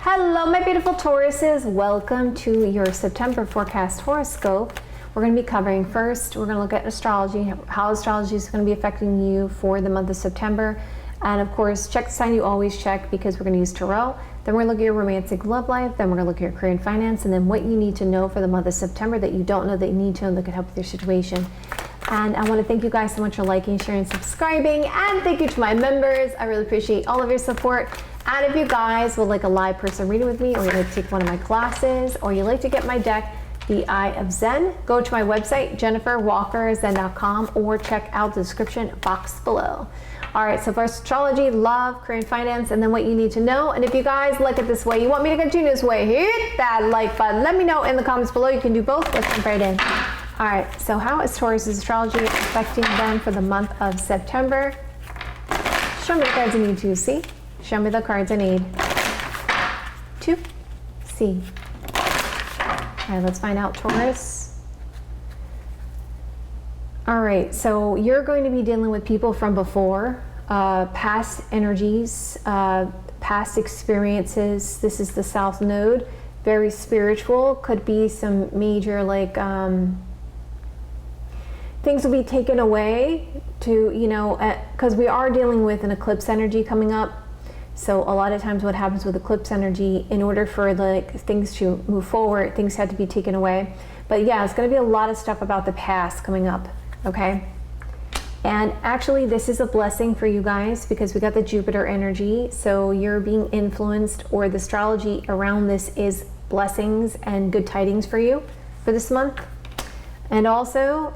Hello, my beautiful Tauruses. Welcome to your September forecast horoscope. We're going to be covering first, we're going to look at astrology, how astrology is going to be affecting you for the month of September. And of course, check the sign you always check because we're going to use Tarot. Then we're going to look at your romantic love life. Then we're going to look at your career and finance. And then what you need to know for the month of September that you don't know that you need to know that could help with your situation. And I want to thank you guys so much for liking, sharing, subscribing. And thank you to my members. I really appreciate all of your support. And if you guys would like a live person reading with me, or you'd like to take one of my classes, or you'd like to get my deck, The Eye of Zen, go to my website, jenniferwalkerzen.com, or check out the description box below. All right, so for astrology, love, career and finance, and then what you need to know. And if you guys like it this way, you want me to continue this way, hit that like button. Let me know in the comments below. You can do both. Let's jump right in. All right, so how is Taurus's astrology affecting them for the month of September? Show me the cards I need to see. Show me the cards I need to see. All right, let's find out, Taurus. All right, so you're going to be dealing with people from before, past energies, past experiences. This is the South Node, very spiritual. Could be some major things will be taken away to, because we are dealing with an eclipse energy coming up. So a lot of times what happens with eclipse energy, in order for things to move forward, things had to be taken away. But yeah, it's going to be a lot of stuff about the past coming up, okay? And actually this is a blessing for you guys because we got the Jupiter energy. So you're being influenced, or the astrology around this is blessings and good tidings for you for this month. And also,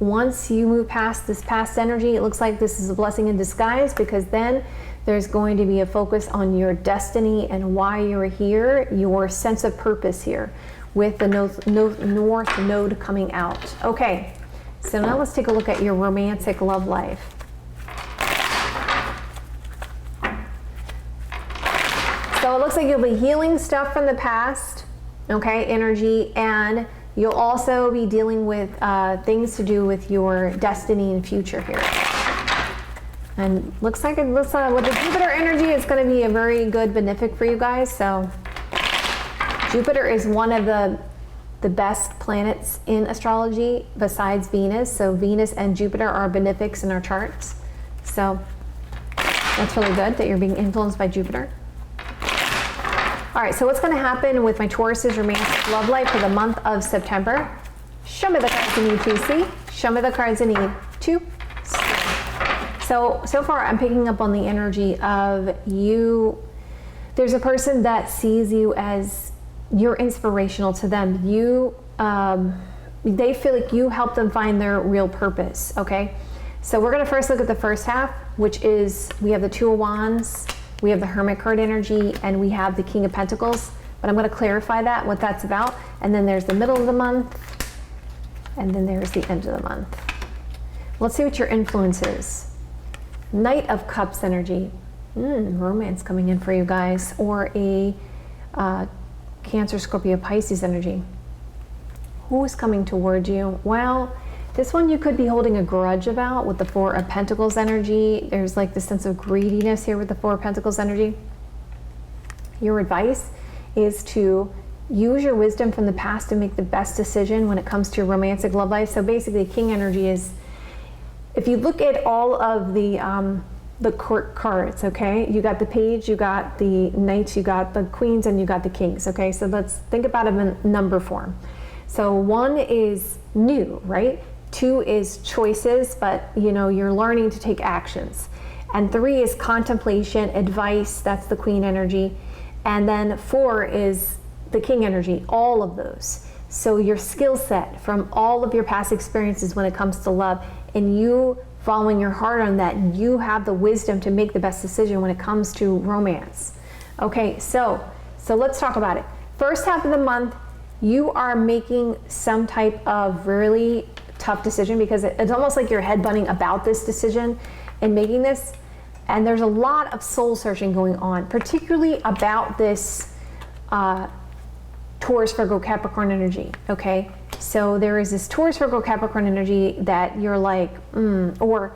once you move past this past energy, it looks like this is a blessing in disguise, because then there's going to be a focus on your destiny and why you're here, your sense of purpose here, with the North Node coming out. Okay, so now let's take a look at your romantic love life. So it looks like you'll be healing stuff from the past, okay, energy, and you'll also be dealing with things to do with your destiny and future here. And looks like with the Jupiter energy, it's going to be a very good benefic for you guys. So Jupiter is one of the best planets in astrology besides Venus. So Venus and Jupiter are benefics in our charts. So that's really good that you're being influenced by Jupiter. All right, so what's going to happen with my Taurus's romantic love life for the month of September? Show me the cards I need to see. Show me the cards I need to see. So far I'm picking up on the energy of you. There's a person that sees you as you're inspirational to them. They feel like you help them find their real purpose, okay? So we're going to first look at the first half, which is we have the Two of Wands, we have the Hermit card energy, and we have the King of Pentacles. But I'm going to clarify what that's about. And then there's the middle of the month, and then there's the end of the month. Let's see what your influence is. Knight of Cups energy. Romance coming in for you guys. Or a Cancer, Scorpio, Pisces energy. Who is coming toward you? Well, this one you could be holding a grudge about with the Four of Pentacles energy. There's like this sense of greediness here with the Four of Pentacles energy. Your advice is to use your wisdom from the past to make the best decision when it comes to your romantic love life. So basically, King energy is, if you look at all of the court cards, okay, you got the Page, you got the Knights, you got the Queens, and you got the Kings, okay? So let's think about it in number form. So 1 is new, right? 2 is choices, but you're learning to take actions. And 3 is contemplation, advice, that's the Queen energy. And then 4 is the King energy, all of those. So your skill set from all of your past experiences when it comes to love, and you following your heart on that, you have the wisdom to make the best decision when it comes to romance. Okay, so let's talk about it. First half of the month, you are making some type of really tough decision, because it's almost like you're headbutting about this decision and making this. And there's a lot of soul searching going on, particularly about this Taurus, Virgo, Capricorn energy, okay? So there is this Taurus, Virgo, Capricorn energy that you're like, or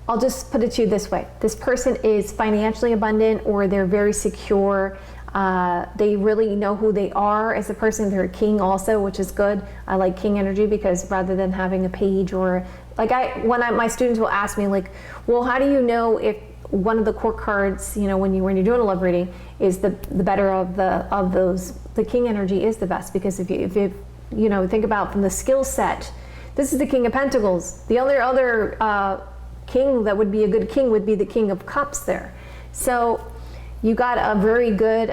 I'll just put it to you this way. This person is financially abundant, or they're very secure. They really know who they are as a person. They're a king also, which is good. I like king energy because rather than having a page or like my students will ask me like, well, how do you know if one of the core cards, you know, when you're doing a love reading, is the better of those? The king energy is the best because if you know, think about from the skill set, this is the King of Pentacles. The only other king that would be a good king would be the King of Cups there. So you got a very good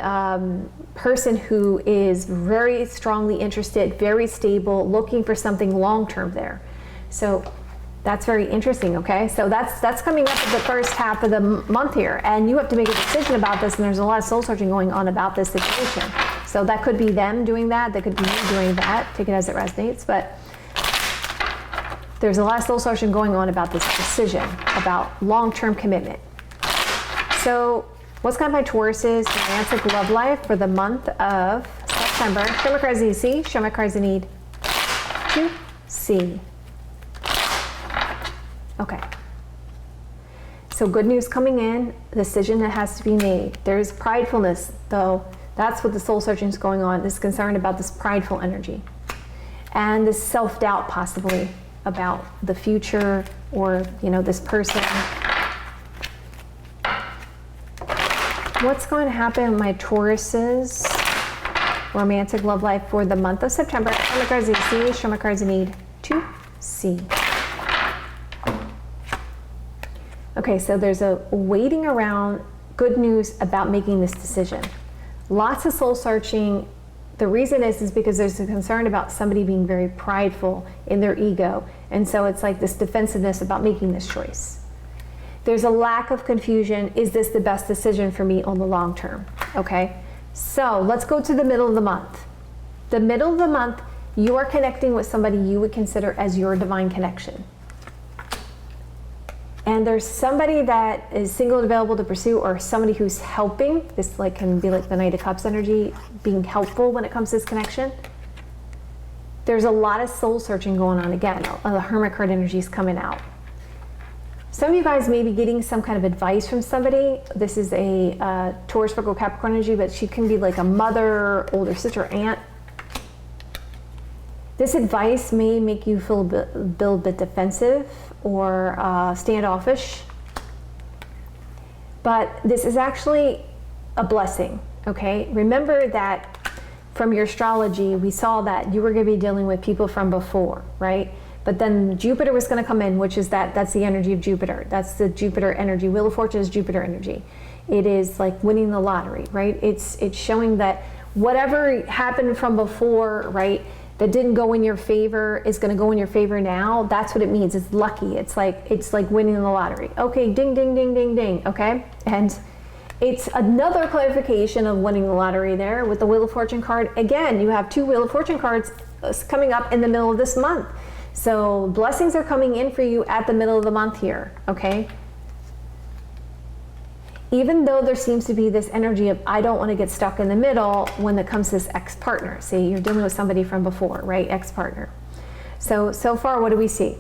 person who is very strongly interested, very stable, looking for something long-term there. So that's very interesting, okay? So that's coming up at the first half of the month here, and you have to make a decision about this, and there's a lot of soul searching going on about this situation. So that could be them doing that, that could be you doing that, take it as it resonates, but there's a lot of soul searching going on about this decision, about long-term commitment. So what's kind of my Taurus's romantic love life for the month of September? Show my cards you need to see, show my cards you need to see. Okay. So good news coming in, decision that has to be made. There's pridefulness, though. That's what the soul searching is going on. This concern about this prideful energy. And this self-doubt possibly about the future or, you know, this person. What's going to happen in my Taurus's romantic love life for the month of September? Show my cards you see, show my cards you need to see. Okay, so there's a waiting around, good news about making this decision. Lots of soul searching. The reason is because there's a concern about somebody being very prideful in their ego. And so it's like this defensiveness about making this choice. There's a lack of confusion. Is this the best decision for me on the long term? Okay, so let's go to the middle of the month. The middle of the month, you are connecting with somebody you would consider as your divine connection. And there's somebody that is single and available to pursue, or somebody who's helping. This like can be like the Knight of Cups energy, being helpful when it comes to this connection. There's a lot of soul searching going on again. The Hermit card energy is coming out. Some of you guys may be getting some kind of advice from somebody. This is a Taurus, Virgo, Capricorn energy, but she can be like a mother, older sister, aunt. This advice may make you feel a bit defensive or standoffish, but this is actually a blessing, okay? Remember that from your astrology, we saw that you were going to be dealing with people from before, right? But then Jupiter was going to come in, which is that's the energy of Jupiter. That's the Jupiter energy. Wheel of Fortune is Jupiter energy. It is like winning the lottery, right? It's showing that whatever happened from before, right, that didn't go in your favor is going to go in your favor now. That's what it means. It's lucky. It's like winning the lottery. Okay, ding, ding, ding, ding, ding. Okay, and it's another clarification of winning the lottery there with the Wheel of Fortune card. Again, you have two Wheel of Fortune cards coming up in the middle of this month. So blessings are coming in for you at the middle of the month here. Okay. Even though there seems to be this energy of, I don't want to get stuck in the middle when it comes to this ex-partner. See, you're dealing with somebody from before, right? Ex-partner. So far, what do we see?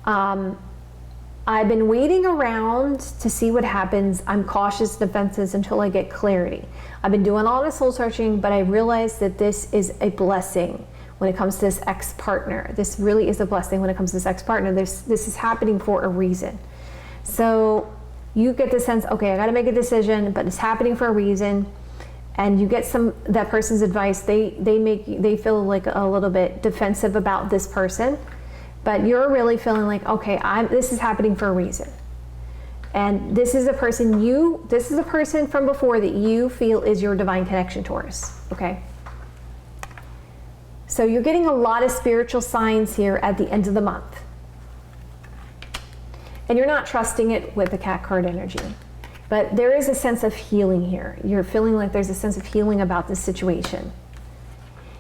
I've been waiting around to see what happens. I'm cautious, defensive until I get clarity. I've been doing all this soul searching, but I realized that this is a blessing when it comes to this ex-partner. This really is a blessing when it comes to this ex-partner. This is happening for a reason. So you get the sense, okay, I got to make a decision, but it's happening for a reason. And you get that person's advice. They feel like a little bit defensive about this person, but you're really feeling like, okay, this is happening for a reason. And this is a person from before that you feel is your divine connection, Taurus. Okay. So you're getting a lot of spiritual signs here at the end of the month. And you're not trusting it with the Cat card energy. But there is a sense of healing here. You're feeling like there's a sense of healing about this situation.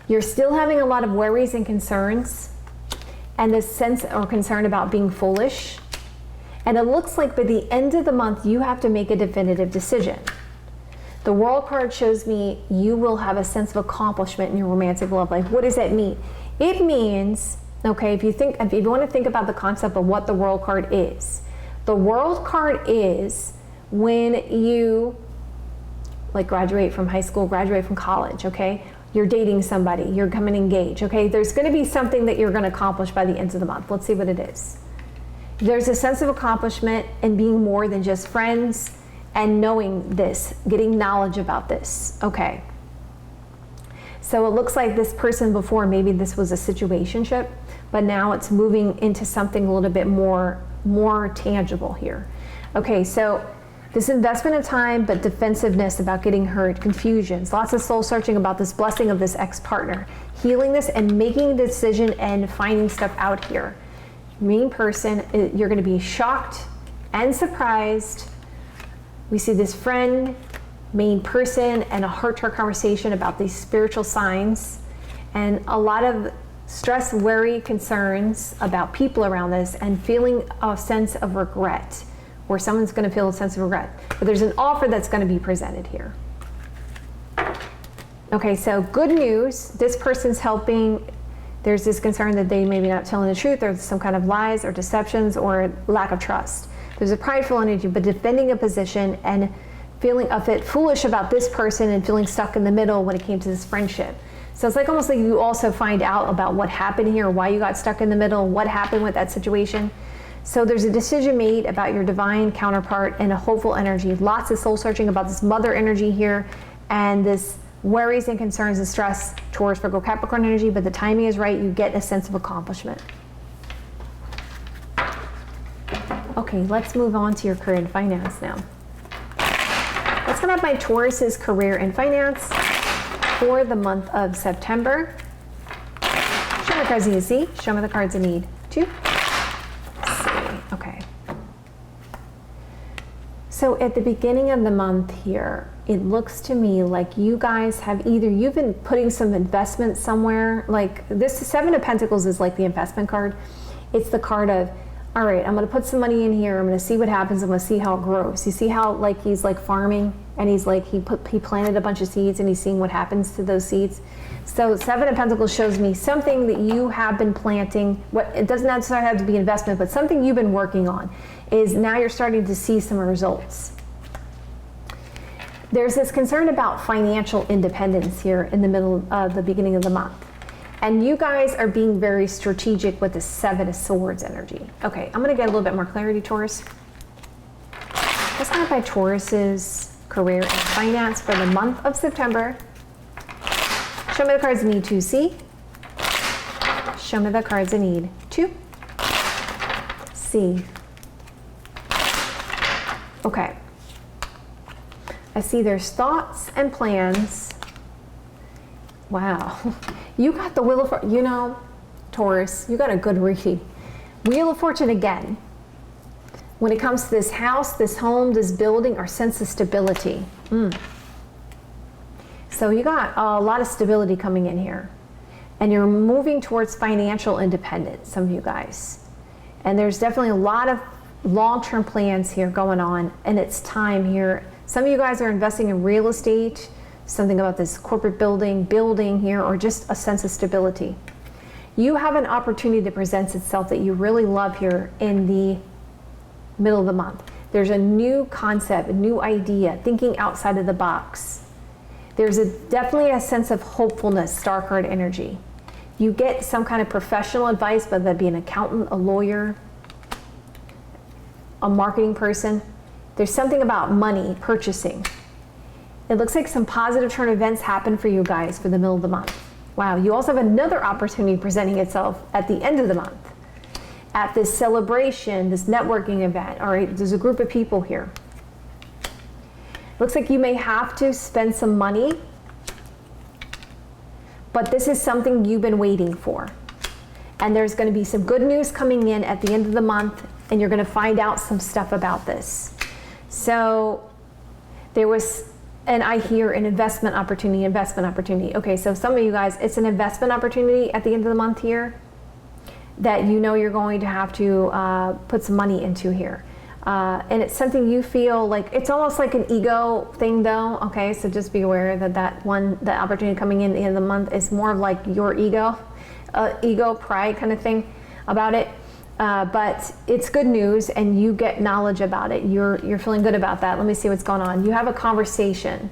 You're still having a lot of worries and concerns, and this sense or concern about being foolish. And it looks like by the end of the month, you have to make a definitive decision. The World card shows me you will have a sense of accomplishment in your romantic love life. What does that mean? It means, okay, if you want to think about the concept of what the World card is, the World card is when you like graduate from high school, graduate from college, okay? You're dating somebody, you're coming engaged, okay? There's gonna be something that you're gonna accomplish by the end of the month. Let's see what it is. There's a sense of accomplishment and being more than just friends and knowing this, getting knowledge about this, okay? So it looks like this person before, maybe this was a situationship, but now it's moving into something a little bit more tangible here. Okay, so this investment of time, but defensiveness about getting hurt, confusions, lots of soul searching about this blessing of this ex-partner, healing this and making a decision and finding stuff out here. Main person, you're going to be shocked and surprised. We see this friend, main person, and a heart-to-heart conversation about these spiritual signs, and a lot of stress, worry, concerns about people around this, and feeling a sense of regret, where someone's going to feel a sense of regret. But there's an offer that's going to be presented here. Okay, so good news. This person's helping. There's this concern that they may be not telling the truth, or some kind of lies or deceptions or lack of trust. There's a prideful energy, but defending a position and feeling a bit foolish about this person and feeling stuck in the middle when it came to this friendship. So it's like almost like you also find out about what happened here, why you got stuck in the middle, what happened with that situation. So there's a decision made about your divine counterpart and a hopeful energy. Lots of soul searching about this mother energy here and this worries and concerns and stress, Taurus, Virgo, Capricorn energy, but the timing is right. You get a sense of accomplishment. Okay, let's move on to your career and finance now. Let's come up my Taurus's career and finance for the month of September. Show me the cards I need to see. Show me the cards I need to see. Okay. So at the beginning of the month here, it looks to me like you guys have you've been putting some investment somewhere. Like this Seven of Pentacles is like the investment card. It's the card of, all right, I'm going to put some money in here. I'm going to see what happens. I'm going to see how it grows. You see how like he's like farming and he's like, he planted a bunch of seeds and he's seeing what happens to those seeds. So Seven of Pentacles shows me something that you have been planting. It doesn't necessarily have to be investment, but something you've been working on is now you're starting to see some results. There's this concern about financial independence here in the middle of the beginning of the month. And you guys are being very strategic with the Seven of Swords energy. Okay, I'm going to get a little bit more clarity, Taurus. Let's start by Taurus's career and finance for the month of September. Show me the cards I need to see. Show me the cards I need to see. Okay. I see there's thoughts and plans. Wow. You got the Wheel of Fortune. You know, Taurus, you got a good reading. Wheel of Fortune again. When it comes to this house, this home, this building, our sense of stability. So you got a lot of stability coming in here. And you're moving towards financial independence, some of you guys. And there's definitely a lot of long-term plans here going on, and it's time here. Some of you guys are investing in real estate, something about this corporate building here, or just a sense of stability. You have an opportunity that presents itself that you really love here in the middle of the month. There's a new concept, a new idea, thinking outside of the box. There's definitely a sense of hopefulness, star card energy. You get some kind of professional advice, whether that be an accountant, a lawyer, a marketing person. There's something about money, purchasing. It looks like some positive turn events happen for you guys for the middle of the month. Wow, you also have another opportunity presenting itself at the end of the month. At this celebration, this networking event, all right, there's a group of people here. Looks like you may have to spend some money, but this is something you've been waiting for. And there's going to be some good news coming in at the end of the month, and you're going to find out some stuff about this. So there was, and I hear an investment opportunity. Okay, so some of you guys, it's an investment opportunity at the end of the month here that you know you're going to have to put some money into here. And it's something you feel like, it's almost like an ego thing though, okay? So just be aware that the opportunity coming in at the end of the month is more of like your ego, pride kind of thing about it. But it's good news and you get knowledge about it. You're feeling good about that. Let me see what's going on. You have a conversation.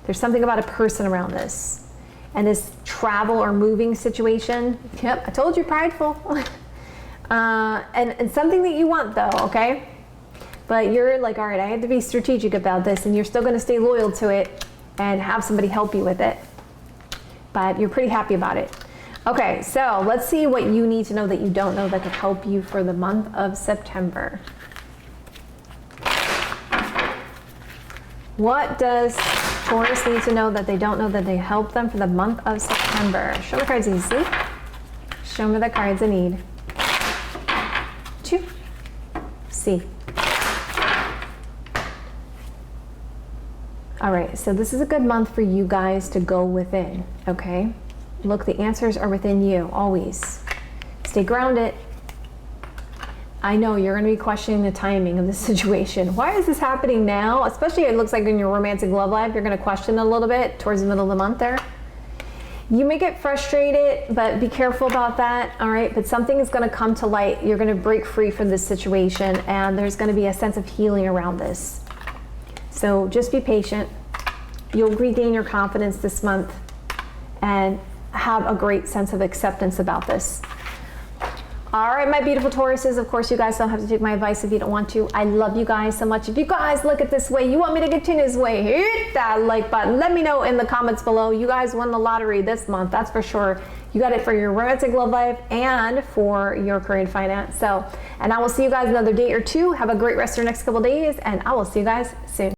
There's something about a person around this. And this travel or moving situation, yep, I told you, prideful. And something that you want though, okay? But you're like, all right, I have to be strategic about this, and you're still gonna stay loyal to it and have somebody help you with it. But you're pretty happy about it. Okay, so let's see what you need to know that you don't know that could help you for the month of September. What does Taurus need to know that they don't know that they help them for the month of September? Show me the cards easy. Show me the cards I need. 2. C. All right, so this is a good month for you guys to go within, okay? Look, the answers are within you, always. Stay grounded. I know you're going to be questioning the timing of this situation. Why is this happening now? Especially it looks like in your romantic love life, you're going to question it a little bit towards the middle of the month there. You may get frustrated, but be careful about that, all right? But something is going to come to light. You're going to break free from this situation, and there's going to be a sense of healing around this. So just be patient. You'll regain your confidence this month and have a great sense of acceptance about this. All right, my beautiful Tauruses, of course, you guys don't have to take my advice if you don't want to. I love you guys so much. If you guys look at this way, you want me to continue this way, hit that like button. Let me know in the comments below. You guys won the lottery this month, that's for sure. You got it for your romantic love life and for your career and finance. So, and I will see you guys another day or two. Have a great rest of your next couple days, and I will see you guys soon.